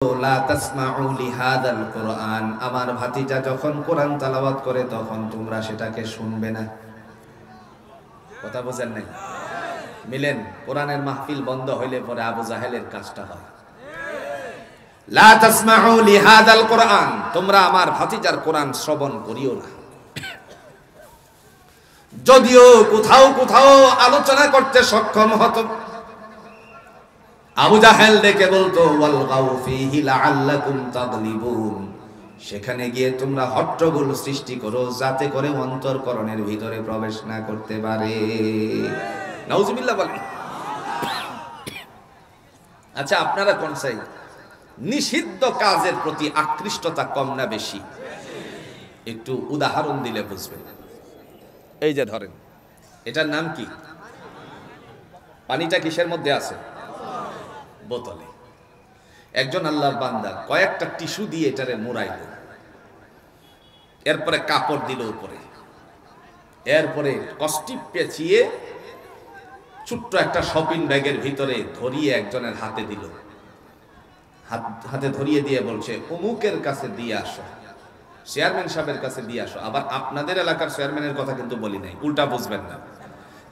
লা তাসমাউ লিহাদাল কুরআন, আমার ভাতিজা যখন কোরআন তেলাওয়াত করে তখন তোমরা সেটাকে শুনবে না। কথা বোঝেন নাই? মিলেন? কোরআনের মাহফিল বন্ধ হইলে পরে আবু জাহেলের কাজটা হয়। লা তাসমাউ লিহাদাল কুরআন, তোমরা আমার ভাতিজার কোরআন শ্রবণ করিও না। যদিও কোথাও কোথাও আলোচনা করতে সক্ষম হতো, আবু জাহেল ডেকে বলতো ওয়ালগাউ ফীহি লাআল্লাকুম তাগলিবুন, সেখানে গিয়ে তোমরা হট্টগোল সৃষ্টি করো যাতে করে অন্তরকরণের ভিতরে প্রবেশ না করতে পারে। নাউজুবিল্লাহ বলেন। আচ্ছা, আপনারা কোন চাই? নিষিদ্ধ কাজের প্রতি আকৃষ্টতা কম না বেশি? একটু উদাহরণ দিলে বুঝবেন। এই যে ধরেন, এটার নাম কি? পানিটা কিসের মধ্যে আছে? বোতলে। একজন আল্লাহর বান্দা কয়েকটা টিস্যু দিয়ে এটারে মুড়াইল, এরপরে কাপড় দিল উপরে, এরপরে কষ্টি পেঁচিয়ে ছোট্ট একটা শপিং ব্যাগের ভিতরে ধরিয়ে একজনের হাতে দিল। হাতে ধরিয়ে দিয়ে বলছে অমুকের কাছে দিয়ে আসো, চেয়ারম্যান সাহেবের কাছে দিয়ে আসো। আবার আপনাদের এলাকার চেয়ারম্যানের কথা কিন্তু বলি নাই, উল্টা বুঝবেন না,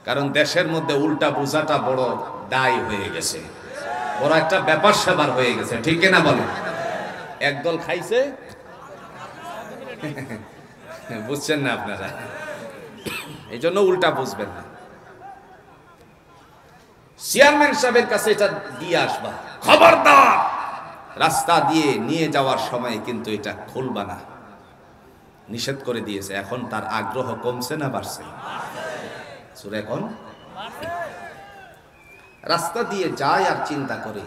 কারণ দেশের মধ্যে উল্টা বোঝাটা বড় দায় হয়ে গেছে, বড় একটা ব্যাপার স্যাপার হয়ে গেছে, ঠিক না বলেন? একদল খাইছে, বুঝছেন না আপনারা, এই জন্য উল্টা বুঝবেন না। চেয়ারম্যান সাহেবের কাছে এটা দিয়ে আসবা, খবরদার রাস্তা দিয়ে নিয়ে যাওয়ার সময় কিন্তু এটা খুলবা না, নিষেধ করে দিয়েছে। এখন তার আগ্রহ কমছে না বাড়ছে? এখন রাস্তা দিয়ে যায় আর চিন্তা করে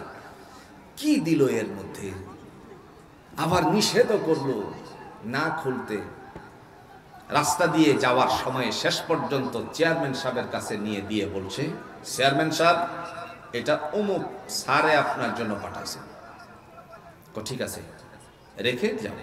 কি দিল এর মধ্যে, আবার নিষেধও করলো না খুলতে। রাস্তা দিয়ে যাওয়ার সময় শেষ পর্যন্ত চেয়ারম্যান সাহেবের কাছে নিয়ে দিয়ে বলছে, চেয়ারম্যান সাহেব এটা অমুক স্যারে আপনার জন্য পাঠাইছে। ঠিক আছে, রেখে যাও।